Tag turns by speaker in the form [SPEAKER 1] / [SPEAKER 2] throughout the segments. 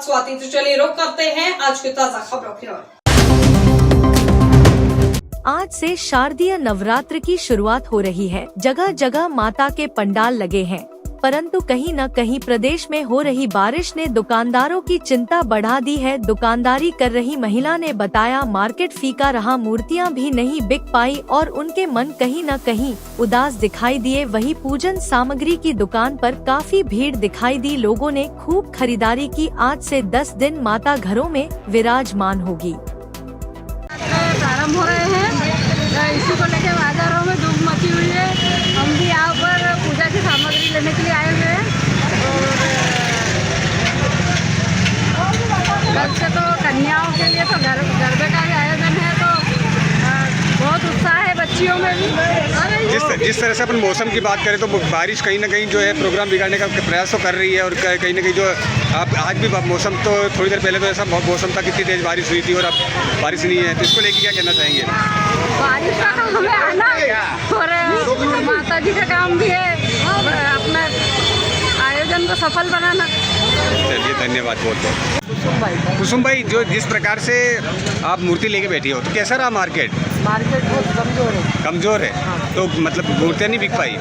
[SPEAKER 1] स्वाति। तो चलिए रुक करते हैं आज की ताजा खबरों की ओर।
[SPEAKER 2] आज से शारदीय नवरात्र की शुरुआत हो रही है। जगह जगह माता के पंडाल लगे हैं, परंतु कहीं न कहीं प्रदेश में हो रही बारिश ने दुकानदारों की चिंता बढ़ा दी है। दुकानदारी कर रही महिला ने बताया, मार्केट फीका रहा, मूर्तियां भी नहीं बिक पाई और उनके मन कहीं न कहीं उदास दिखाई दिए। वहीं पूजन सामग्री की दुकान पर काफी भीड़ दिखाई दी। लोगों ने खूब खरीदारी की। आज से 10 दिन माता घरों में विराजमान होगी।
[SPEAKER 3] प्रारंभ हो रहे हैं, इसी को लेकर बाजारों में धूम मची हुई है। हम भी यहाँ पर पूजा की सामग्री लेने के लिए आए हुए हैं और कल से तो कन्याओं के लिए तो गरबे का भी आयोजन है, तो बहुत उत्साह है बच्चियों में भी।
[SPEAKER 4] जिस तरह से अपन मौसम की बात करें तो बारिश कहीं ना कहीं जो है प्रोग्राम बिगाड़ने का प्रयास तो कर रही है और कहीं ना कहीं जो आप आज भी मौसम तो थोड़ी देर पहले तो ऐसा मौसम था, कितनी तेज बारिश हुई थी और अब बारिश नहीं है, तो इसको लेके क्या कहना चाहेंगे?
[SPEAKER 3] बारिश का तो हमें आना और माता जी का काम भी है अपना आयोजन को सफल बनाना।
[SPEAKER 4] चलिए धन्यवाद बहुत बहुत। कुसुम भाई, जो जिस प्रकार से आप मूर्ति लेके बैठी हो तो कैसा रहा मार्केट?
[SPEAKER 3] मार्केट बहुत कमजोर है।
[SPEAKER 4] कमजोर है? हाँ। तो मतलब मूर्तियाँ नहीं बिक पाई?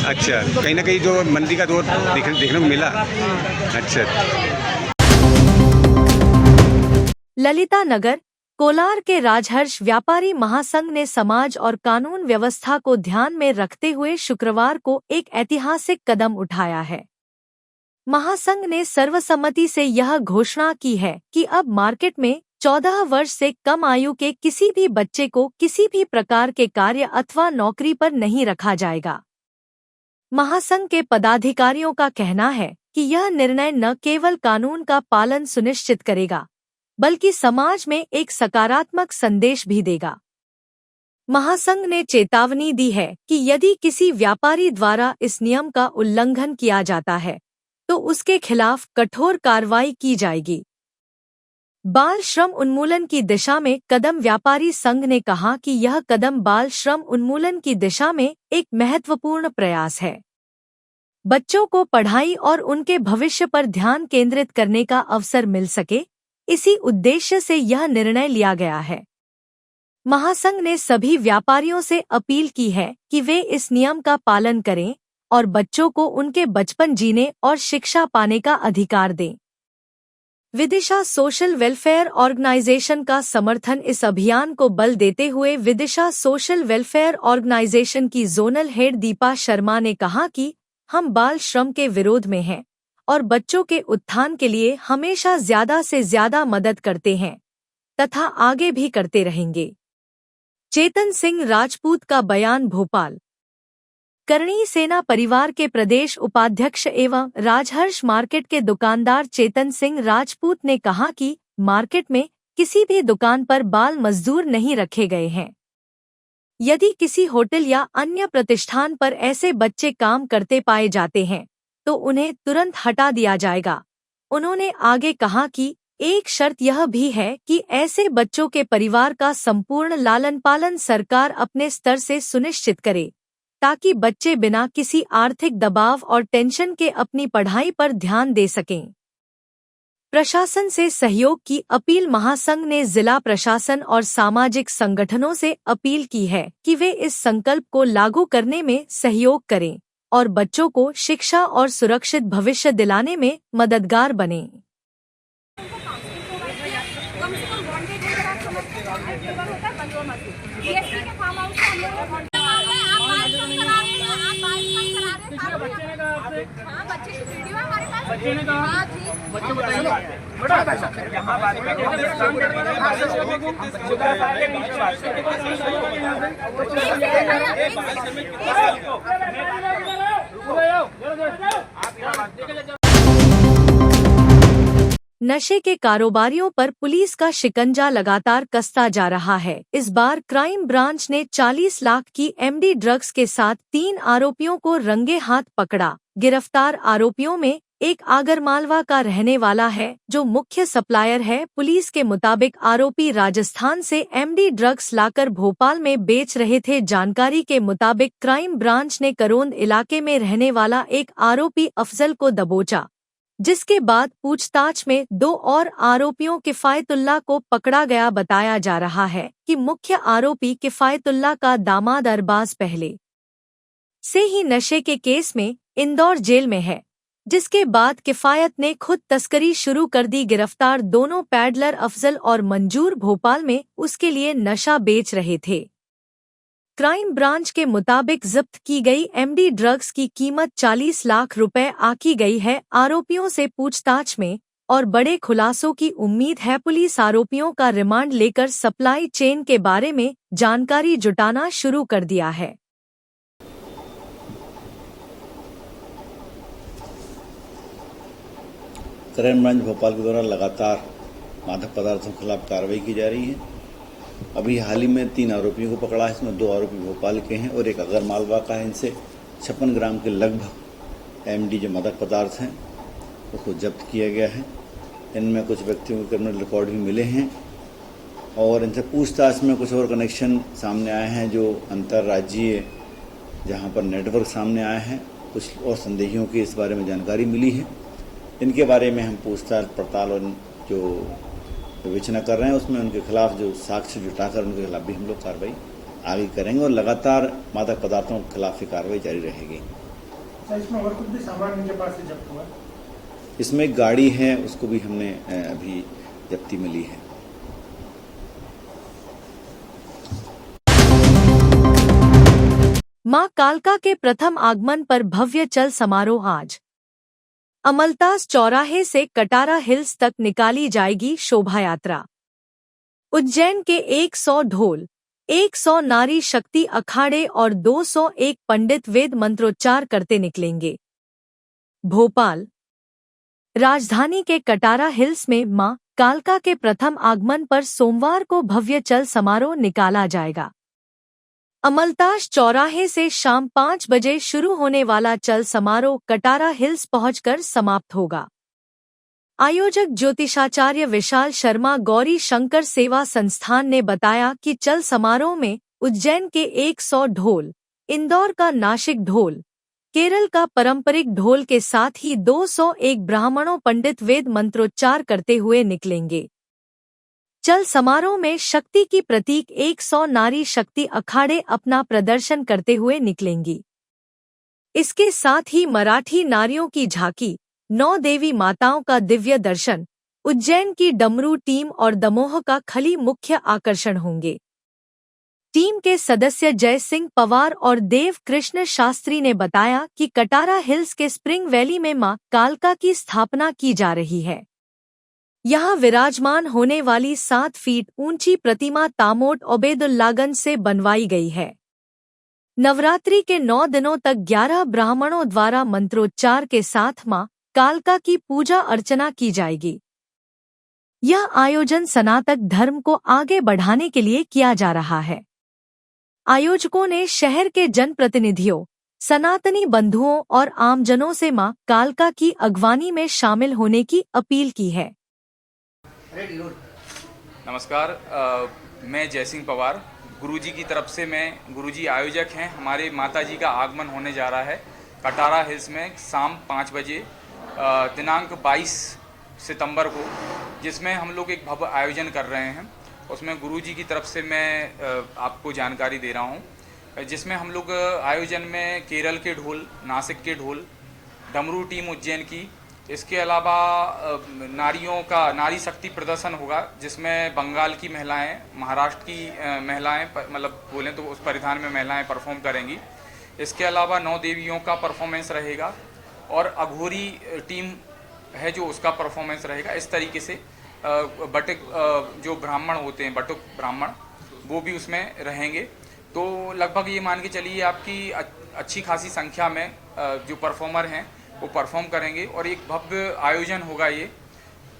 [SPEAKER 4] अच्छा, कहीं ना कहीं जो मंदी का दौर देखने को मिला। अच्छा।
[SPEAKER 2] ललिता नगर कोलार के राजहर्ष व्यापारी महासंघ ने समाज और कानून व्यवस्था को ध्यान में रखते हुए शुक्रवार को एक ऐतिहासिक कदम उठाया है। महासंघ ने सर्वसम्मति से यह घोषणा की है कि अब मार्केट में 14 वर्ष से कम आयु के किसी भी बच्चे को किसी भी प्रकार के कार्य अथवा नौकरी पर नहीं रखा जाएगा। महासंघ के पदाधिकारियों का कहना है कि यह निर्णय न केवल कानून का पालन सुनिश्चित करेगा, बल्कि समाज में एक सकारात्मक संदेश भी देगा। महासंघ ने चेतावनी दी है कि यदि किसी व्यापारी द्वारा इस नियम का उल्लंघन किया जाता है तो उसके खिलाफ कठोर कार्रवाई की जाएगी। बाल श्रम उन्मूलन की दिशा में कदम। व्यापारी संघ ने कहा कि यह कदम बाल श्रम उन्मूलन की दिशा में एक महत्वपूर्ण प्रयास है। बच्चों को पढ़ाई और उनके भविष्य पर ध्यान केंद्रित करने का अवसर मिल सके, इसी उद्देश्य से यह निर्णय लिया गया है। महासंघ ने सभी व्यापारियों से अपील की है कि वे इस नियम का पालन करें और बच्चों को उनके बचपन जीने और शिक्षा पाने का अधिकार दें। विदिशा सोशल वेलफेयर ऑर्गेनाइजेशन का समर्थन। इस अभियान को बल देते हुए विदिशा सोशल वेलफेयर ऑर्गेनाइजेशन की जोनल हेड दीपा शर्मा ने कहा कि हम बाल श्रम के विरोध में हैं और बच्चों के उत्थान के लिए हमेशा ज्यादा से ज्यादा मदद करते हैं तथा आगे भी करते रहेंगे। चेतन सिंह राजपूत का बयान। भोपाल करणी सेना परिवार के प्रदेश उपाध्यक्ष एवं राजहर्ष मार्केट के दुकानदार चेतन सिंह राजपूत ने कहा कि मार्केट में किसी भी दुकान पर बाल मजदूर नहीं रखे गए हैं। यदि किसी होटल या अन्य प्रतिष्ठान पर ऐसे बच्चे काम करते पाए जाते हैं तो उन्हें तुरंत हटा दिया जाएगा। उन्होंने आगे कहा कि एक शर्त यह भी है कि ऐसे बच्चों के परिवार का संपूर्ण लालन पालन सरकार अपने स्तर से सुनिश्चित करे, ताकि बच्चे बिना किसी आर्थिक दबाव और टेंशन के अपनी पढ़ाई पर ध्यान दे सकें। प्रशासन से सहयोग की अपील। महासंघ ने जिला प्रशासन और सामाजिक संगठनों से अपील की है कि वे इस संकल्प को लागू करने में सहयोग करें और बच्चों को शिक्षा और सुरक्षित भविष्य दिलाने में मददगार बनें।
[SPEAKER 3] बच्चे की वीडियो हमारे पास बच्चे ने कहा बच्चे बताइए बड़ा पैसा
[SPEAKER 2] नशे के कारोबारियों पर पुलिस का शिकंजा लगातार कसता जा रहा है। इस बार क्राइम ब्रांच ने 40 लाख की एमडी ड्रग्स के साथ 3 आरोपियों को रंगे हाथ पकड़ा। गिरफ्तार आरोपियों में एक आगरमालवा का रहने वाला है जो मुख्य सप्लायर है। पुलिस के मुताबिक आरोपी राजस्थान से एमडी ड्रग्स लाकर भोपाल में बेच रहे थे। जानकारी के मुताबिक क्राइम ब्रांच ने करोंद इलाके में रहने वाला एक आरोपी अफजल को दबोचा। जिसके बाद पूछताछ में 2 और आरोपियों किफायतुल्लाह को पकड़ा गया। बताया जा रहा है कि मुख्य आरोपी किफायतुल्लाह का दामाद अरबाज पहले से ही नशे के केस में इंदौर जेल में है, जिसके बाद किफायत ने खुद तस्करी शुरू कर दी। गिरफ्तार दोनों पैडलर अफजल और मंजूर भोपाल में उसके लिए नशा बेच रहे थे। क्राइम ब्रांच के मुताबिक जब्त की गई एमडी ड्रग्स की कीमत 40 लाख रुपए आकी गई है। आरोपियों से पूछताछ में और बड़े खुलासों की उम्मीद है। पुलिस आरोपियों का रिमांड लेकर सप्लाई चेन के बारे में जानकारी जुटाना शुरू कर दिया है।
[SPEAKER 5] क्राइम ब्रांच भोपाल के द्वारा लगातार मादक पदार्थों के खिलाफ कार्रवाई की जा रही है। अभी हाल ही में 3 आरोपियों को पकड़ा है, इसमें 2 आरोपी भोपाल के हैं और एक अगर मालवा का है। इनसे 56 ग्राम के लगभग एमडी जो मादक पदार्थ हैं उसको जब्त किया गया है। इनमें कुछ व्यक्तियों के क्रिमिनल रिकॉर्ड भी मिले हैं और इनसे पूछताछ में कुछ और कनेक्शन सामने आए हैं जो अंतर्राज्यीय जहां पर नेटवर्क सामने आए हैं। कुछ और संदेहियों की इस बारे में जानकारी मिली है। इनके बारे में हम पूछताछ पड़ताल और जो विवेचना कर रहे हैं उसमें उनके खिलाफ जो साक्ष्य जुटाकर उनके खिलाफ भी हम लोग कार्रवाई आगे करेंगे और लगातार मादक पदार्थों के खिलाफ ये कार्रवाई जारी रहेगी।
[SPEAKER 6] इसमें और कुछ भी सामान इनके पास से जब्त हुआ?
[SPEAKER 5] इसमें एक गाड़ी है, उसको भी हमने अभी जब्ती मिली है।
[SPEAKER 2] मां कालका के प्रथम आगमन पर भव्य चल समारोह आज अमलतास चौराहे से कटारा हिल्स तक निकाली जाएगी शोभा यात्रा। उज्जैन के 100 ढोल, 100 नारी शक्ति अखाड़े और 201 पंडित वेद मंत्रोच्चार करते निकलेंगे। भोपाल राजधानी के कटारा हिल्स में मां कालका के प्रथम आगमन पर सोमवार को भव्य चल समारोह निकाला जाएगा। अमलतास चौराहे से शाम 5 बजे शुरू होने वाला चल समारोह कटारा हिल्स पहुंचकर समाप्त होगा। आयोजक ज्योतिषाचार्य विशाल शर्मा गौरी शंकर सेवा संस्थान ने बताया कि चल समारोह में उज्जैन के 100 ढोल, इंदौर का नासिक ढोल, केरल का पारंपरिक ढोल के साथ ही 201 ब्राह्मणों पंडित वेद मंत्रोच्चार करते हुए निकलेंगे। चल समारोह में शक्ति की प्रतीक 100 नारी शक्ति अखाड़े अपना प्रदर्शन करते हुए निकलेंगी। इसके साथ ही मराठी नारियों की झांकी, 9 देवी माताओं का दिव्य दर्शन, उज्जैन की डमरू टीम और दमोह का खली मुख्य आकर्षण होंगे। टीम के सदस्य जय सिंह पवार और देव कृष्ण शास्त्री ने बताया कि कटारा हिल्स के स्प्रिंग वैली में मां कालका की स्थापना की जा रही है। यहाँ विराजमान होने वाली 7 फीट ऊंची प्रतिमा तामोट ओबेदुल्लागंज से बनवाई गई है। नवरात्रि के 9 दिनों तक 11 ब्राह्मणों द्वारा मंत्रोच्चार के साथ मां कालका की पूजा अर्चना की जाएगी। यह आयोजन सनातन धर्म को आगे बढ़ाने के लिए किया जा रहा है। आयोजकों ने शहर के जनप्रतिनिधियों, सनातनी बंधुओं और आमजनों से मां कालका की अगवानी में शामिल होने की अपील की है।
[SPEAKER 7] नमस्कार, मैं जय सिंह पवार, गुरुजी की तरफ से मैं गुरुजी आयोजक हैं। हमारे माताजी का आगमन होने जा रहा है कटारा हिल्स में शाम 5 बजे दिनांक 22 सितंबर को, जिसमें हम लोग एक भव्य आयोजन कर रहे हैं। उसमें गुरुजी की तरफ से मैं आपको जानकारी दे रहा हूं, जिसमें हम लोग आयोजन में केरल के ढोल, नासिक के ढोल, डमरू टीम उज्जैन की, इसके अलावा नारियों का नारी शक्ति प्रदर्शन होगा, जिसमें बंगाल की महिलाएं, महाराष्ट्र की महिलाएं, मतलब बोलें तो उस परिधान में महिलाएं परफॉर्म करेंगी। इसके अलावा 9 देवियों का परफॉर्मेंस रहेगा और अघोरी टीम है जो उसका परफॉर्मेंस रहेगा। इस तरीके से बटुक जो ब्राह्मण होते हैं, बटुक ब्राह्मण, वो भी उसमें रहेंगे। तो लगभग ये मान के चलिए आपकी अच्छी खासी संख्या में जो परफॉर्मर हैं वो परफॉर्म करेंगे और एक भव्य आयोजन होगा। ये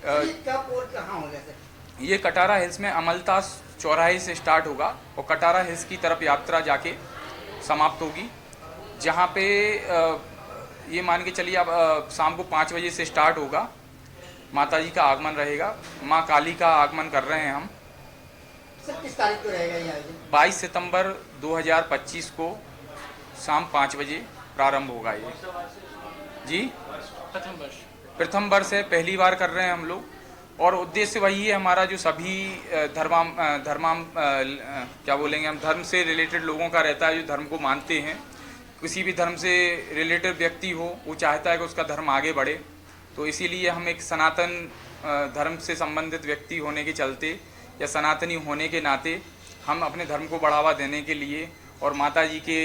[SPEAKER 7] कहाँ होगा सर? ये कटारा हिल्स में अमलतास चौराहे से स्टार्ट होगा और कटारा हिल्स की तरफ यात्रा जाके समाप्त होगी, जहाँ पे ये मान के चलिए आप शाम को 5 बजे से स्टार्ट होगा। माताजी का आगमन रहेगा, माँ काली का आगमन कर रहे हैं हम।
[SPEAKER 6] सर किस तारीख को रहेगा ये आयोजन?
[SPEAKER 7] 22 सितंबर 2025 को शाम 5 बजे प्रारंभ होगा ये। जी, प्रथम वर्ष है, पहली बार कर रहे हैं हम लोग। और उद्देश्य वही है हमारा, जो सभी क्या बोलेंगे हम, धर्म से रिलेटेड लोगों का रहता है, जो धर्म को मानते हैं। किसी भी धर्म से रिलेटेड व्यक्ति हो, वो चाहता है कि उसका धर्म आगे बढ़े। तो इसीलिए हम एक सनातन धर्म से संबंधित व्यक्ति होने के चलते या सनातनी होने के नाते हम अपने धर्म को बढ़ावा देने के लिए और माता जी के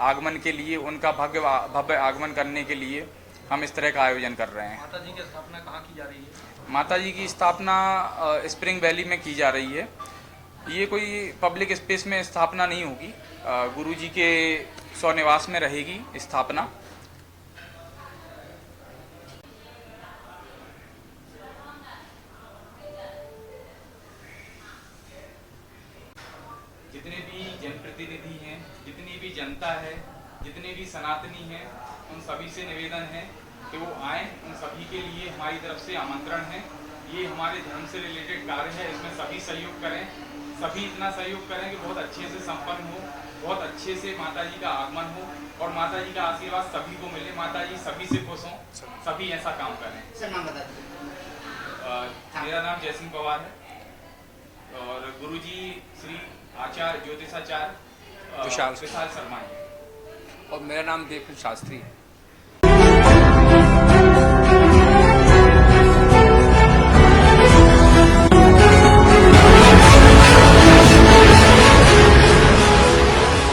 [SPEAKER 7] आगमन के लिए, उनका भव्य आगमन करने के लिए हम इस तरह का आयोजन कर रहे हैं।
[SPEAKER 8] माता जी की स्थापना कहाँ की जा रही है?
[SPEAKER 7] माता जी की स्थापना स्प्रिंग वैली में की जा रही है। ये कोई पब्लिक स्पेस में स्थापना नहीं होगी, गुरुजी के स्वनिवास में रहेगी स्थापना। जितने भी जनप्रतिनिधि हैं, जितनी भी जनता है, जितने भी सनातनी हैं, उन सभी से निवेदन है कि वो आएँ। उन सभी के लिए हमारी तरफ से आमंत्रण है। ये हमारे धर्म से रिलेटेड कार्य है, इसमें सभी सहयोग करें। सभी इतना सहयोग करें कि बहुत अच्छे से संपन्न हो, बहुत अच्छे से माता जी का आगमन हो और माता जी का आशीर्वाद सभी को मिले। माता जी सभी से खुश हों, सभी ऐसा काम करें।
[SPEAKER 6] सर नाम बता दीजिए।
[SPEAKER 7] मेरा नाम जयसिंह पवार है और गुरुजी श्री आचार्य ज्योतिषाचार्य विशाल शर्मा है।
[SPEAKER 8] और मेरा नाम देवकुल शास्त्री है।